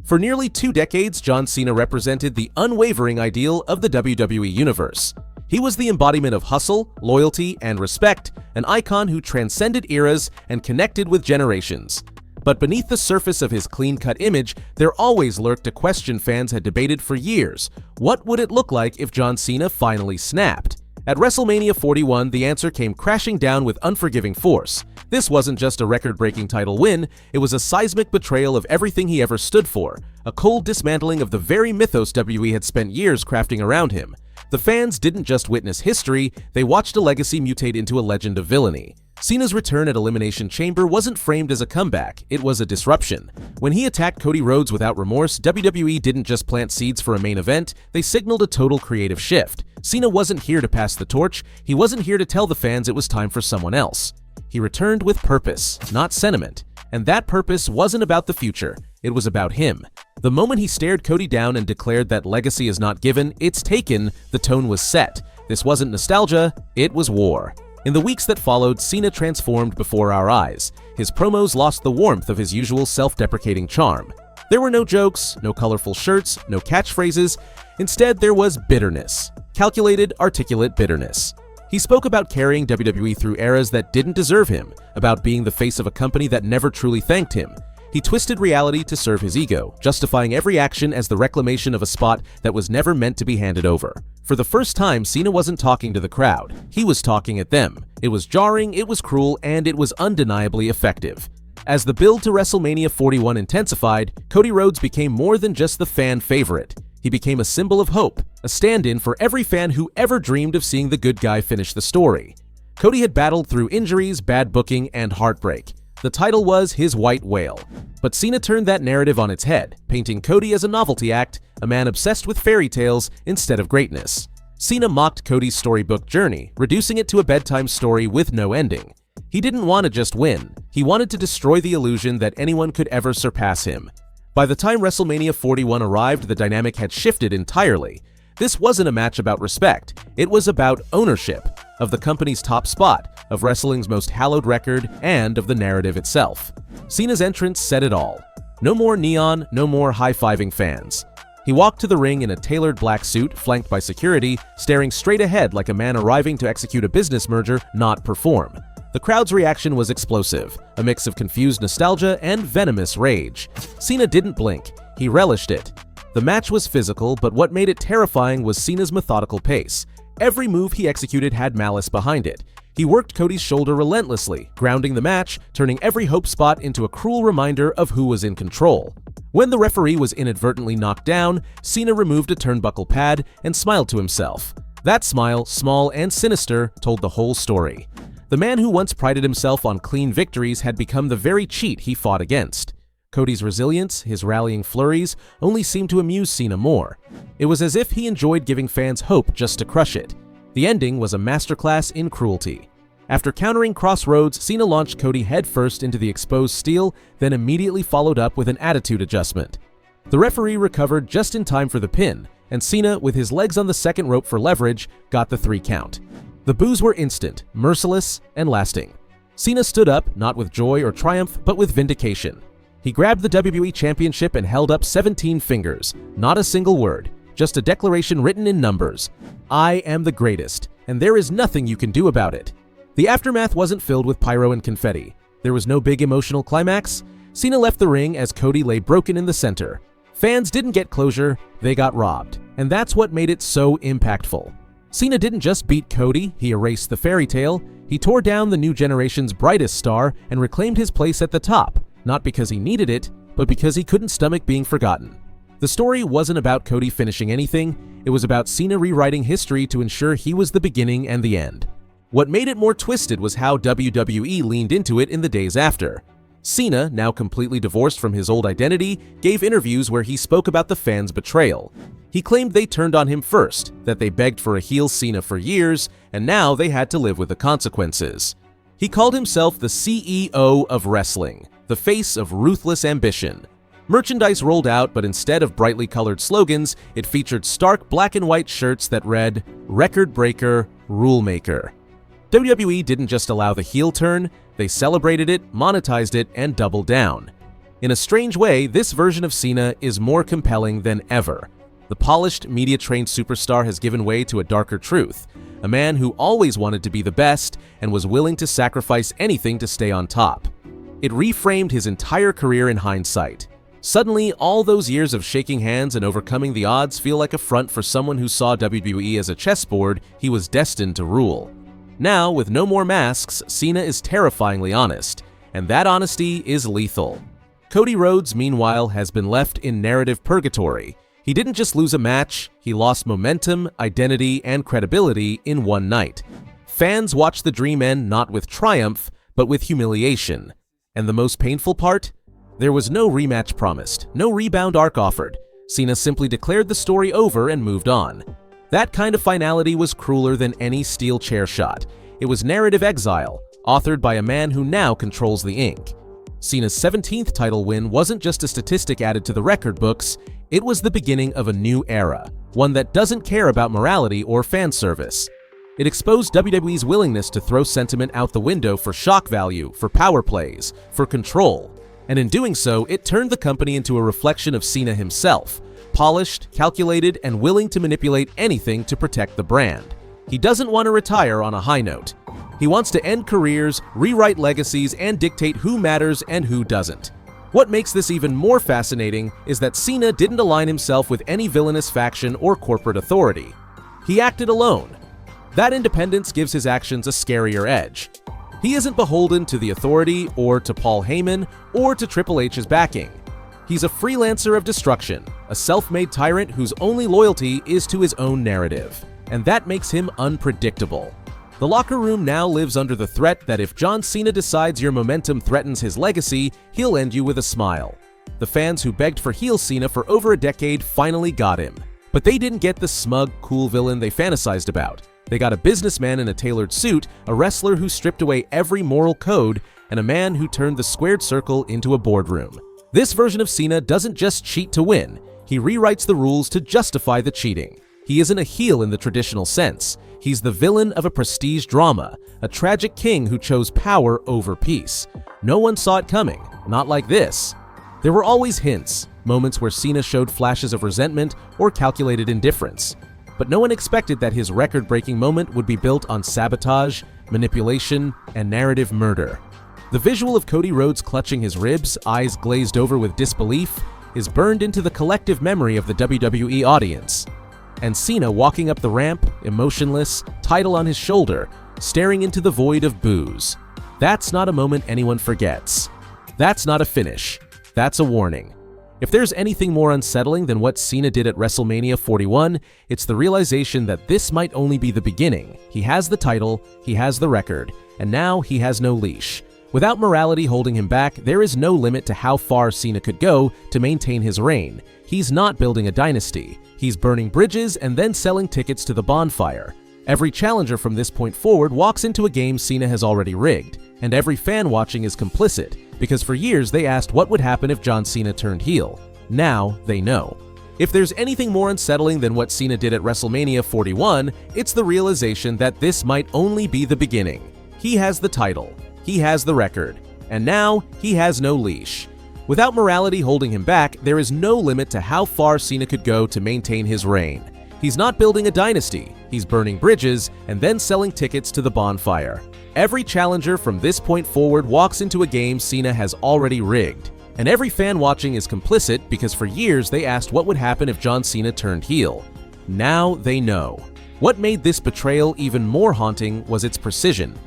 For nearly 2 decades, John Cena represented the unwavering ideal of the WWE Universe. He was the embodiment of hustle, loyalty, and respect, an icon who transcended eras and connected with generations. But beneath the surface of his clean-cut image, there always lurked a question fans had debated for years. What would it look like if John Cena finally snapped? At WrestleMania 41, the answer came crashing down with unforgiving force. This wasn't just a record-breaking title win, it was a seismic betrayal of everything he ever stood for, a cold dismantling of the very mythos WWE had spent years crafting around him. The fans didn't just witness history, they watched a legacy mutate into a legend of villainy. Cena's return at Elimination Chamber wasn't framed as a comeback, it was a disruption. When he attacked Cody Rhodes without remorse, WWE didn't just plant seeds for a main event, they signaled a total creative shift. Cena wasn't here to pass the torch, he wasn't here to tell the fans it was time for someone else. He returned with purpose, not sentiment. And that purpose wasn't about the future, it was about him. The moment he stared Cody down and declared that legacy is not given, it's taken, the tone was set. This wasn't nostalgia, it was war. In the weeks that followed, Cena transformed before our eyes. His promos lost the warmth of his usual self-deprecating charm. There were no jokes, no colorful shirts, no catchphrases. Instead, there was bitterness. Calculated, articulate bitterness. He spoke about carrying WWE through eras that didn't deserve him, about being the face of a company that never truly thanked him. He twisted reality to serve his ego, justifying every action as the reclamation of a spot that was never meant to be handed over. For the first time, Cena wasn't talking to the crowd. He was talking at them. It was jarring, it was cruel, and it was undeniably effective. As the build to WrestleMania 41 intensified, Cody Rhodes became more than just the fan favorite. He became a symbol of hope, a stand-in for every fan who ever dreamed of seeing the good guy finish the story. Cody had battled through injuries, bad booking, and heartbreak. The title was his white whale. But Cena turned that narrative on its head, painting Cody as a novelty act, a man obsessed with fairy tales instead of greatness. Cena mocked Cody's storybook journey, reducing it to a bedtime story with no ending. He didn't want to just win, he wanted to destroy the illusion that anyone could ever surpass him. By the time WrestleMania 41 arrived, the dynamic had shifted entirely. This wasn't a match about respect, it was about ownership, of the company's top spot, of wrestling's most hallowed record, and of the narrative itself. Cena's entrance said it all. No more neon, no more high-fiving fans. He walked to the ring in a tailored black suit, flanked by security, staring straight ahead like a man arriving to execute a business merger, not perform. The crowd's reaction was explosive, a mix of confused nostalgia and venomous rage. Cena didn't blink, he relished it. The match was physical, but what made it terrifying was Cena's methodical pace. Every move he executed had malice behind it. He worked Cody's shoulder relentlessly, grounding the match, turning every hope spot into a cruel reminder of who was in control. When the referee was inadvertently knocked down, Cena removed a turnbuckle pad and smiled to himself. That smile, small and sinister, told the whole story. The man who once prided himself on clean victories had become the very cheat he fought against. Cody's resilience, his rallying flurries, only seemed to amuse Cena more. It was as if he enjoyed giving fans hope just to crush it. The ending was a masterclass in cruelty. After countering Cross Rhodes, Cena launched Cody headfirst into the exposed steel, then immediately followed up with an attitude adjustment. The referee recovered just in time for the pin, and Cena, with his legs on the second rope for leverage, got the 3 count. The boos were instant, merciless, and lasting. Cena stood up, not with joy or triumph, but with vindication. He grabbed the WWE Championship and held up 17 fingers. Not a single word, just a declaration written in numbers. I am the greatest, and there is nothing you can do about it. The aftermath wasn't filled with pyro and confetti. There was no big emotional climax. Cena left the ring as Cody lay broken in the center. Fans didn't get closure, they got robbed. And that's what made it so impactful. Cena didn't just beat Cody, he erased the fairy tale. He tore down the new generation's brightest star and reclaimed his place at the top. Not because he needed it, but because he couldn't stomach being forgotten. The story wasn't about Cody finishing anything, it was about Cena rewriting history to ensure he was the beginning and the end. What made it more twisted was how WWE leaned into it in the days after. Cena, now completely divorced from his old identity, gave interviews where he spoke about the fans' betrayal. He claimed they turned on him first, that they begged for a heel Cena for years, and now they had to live with the consequences. He called himself the CEO of wrestling, the face of ruthless ambition. Merchandise rolled out, but instead of brightly colored slogans, it featured stark black and white shirts that read, "Record Breaker, Rule Maker." WWE didn't just allow the heel turn, they celebrated it, monetized it, and doubled down. In a strange way, this version of Cena is more compelling than ever. The polished, media-trained superstar has given way to a darker truth, a man who always wanted to be the best and was willing to sacrifice anything to stay on top. It reframed his entire career in hindsight. Suddenly, all those years of shaking hands and overcoming the odds feel like a front for someone who saw WWE as a chessboard he was destined to rule. Now, with no more masks, Cena is terrifyingly honest, and that honesty is lethal. Cody Rhodes, meanwhile, has been left in narrative purgatory. He didn't just lose a match, he lost momentum, identity, and credibility in one night. Fans watched the dream end not with triumph, but with humiliation. And the most painful part? There was no rematch promised, no rebound arc offered. Cena simply declared the story over and moved on. That kind of finality was crueler than any steel chair shot. It was narrative exile, authored by a man who now controls the ink. Cena's 17th title win wasn't just a statistic added to the record books, it was the beginning of a new era, one that doesn't care about morality or fan service. It exposed WWE's willingness to throw sentiment out the window for shock value, for power plays, for control. And in doing so, it turned the company into a reflection of Cena himself, polished, calculated, and willing to manipulate anything to protect the brand. He doesn't want to retire on a high note. He wants to end careers, rewrite legacies, and dictate who matters and who doesn't. What makes this even more fascinating is that Cena didn't align himself with any villainous faction or corporate authority. He acted alone. That independence gives his actions a scarier edge. He isn't beholden to the authority or to Paul Heyman or to Triple H's backing. He's a freelancer of destruction, a self-made tyrant whose only loyalty is to his own narrative. And that makes him unpredictable. The locker room now lives under the threat that if John Cena decides your momentum threatens his legacy, he'll end you with a smile. The fans who begged for heel Cena for over a decade finally got him. But they didn't get the smug, cool villain they fantasized about. They got a businessman in a tailored suit, a wrestler who stripped away every moral code, and a man who turned the squared circle into a boardroom. This version of Cena doesn't just cheat to win, he rewrites the rules to justify the cheating. He isn't a heel in the traditional sense. He's the villain of a prestige drama, a tragic king who chose power over peace. No one saw it coming, not like this. There were always hints, moments where Cena showed flashes of resentment or calculated indifference. But no one expected that his record-breaking moment would be built on sabotage, manipulation, and narrative murder. The visual of Cody Rhodes clutching his ribs, eyes glazed over with disbelief, is burned into the collective memory of the WWE audience. And Cena walking up the ramp, emotionless, title on his shoulder, staring into the void of boos. That's not a moment anyone forgets. That's not a finish. That's a warning. If there's anything more unsettling than what Cena did at WrestleMania 41, it's the realization that this might only be the beginning. He has the title, he has the record, and now he has no leash. Without morality holding him back, there is no limit to how far Cena could go to maintain his reign. He's not building a dynasty. He's burning bridges and then selling tickets to the bonfire. Every challenger from this point forward walks into a game Cena has already rigged, and every fan watching is complicit, because for years they asked what would happen if John Cena turned heel. Now they know. If there's anything more unsettling than what Cena did at WrestleMania 41, it's the realization that this might only be the beginning. He has the title, he has the record, and now he has no leash. Without morality holding him back, there is no limit to how far Cena could go to maintain his reign. He's not building a dynasty, he's burning bridges and then selling tickets to the bonfire. Every challenger from this point forward walks into a game Cena has already rigged. And every fan watching is complicit because for years they asked what would happen if John Cena turned heel. Now they know. What made this betrayal even more haunting was its precision.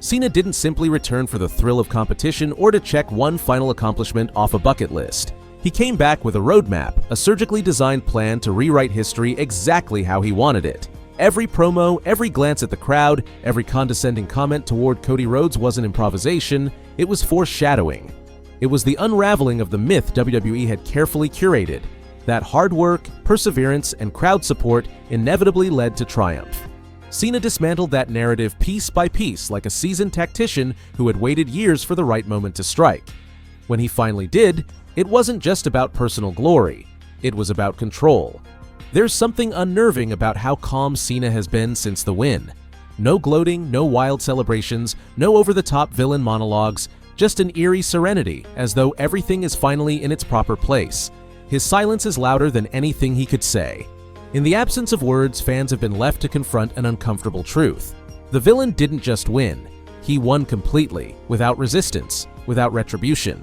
Cena didn't simply return for the thrill of competition or to check one final accomplishment off a bucket list. He came back with a roadmap, a surgically designed plan to rewrite history exactly how he wanted it. Every promo, every glance at the crowd, every condescending comment toward Cody Rhodes wasn't improvisation, it was foreshadowing. It was the unraveling of the myth WWE had carefully curated. That hard work, perseverance, and crowd support inevitably led to triumph. Cena dismantled that narrative piece by piece like a seasoned tactician who had waited years for the right moment to strike. When he finally did, it wasn't just about personal glory, it was about control. There's something unnerving about how calm Cena has been since the win. No gloating, no wild celebrations, no over-the-top villain monologues, just an eerie serenity, as though everything is finally in its proper place. His silence is louder than anything he could say. In the absence of words, fans have been left to confront an uncomfortable truth. The villain didn't just win. He won completely, without resistance, without retribution.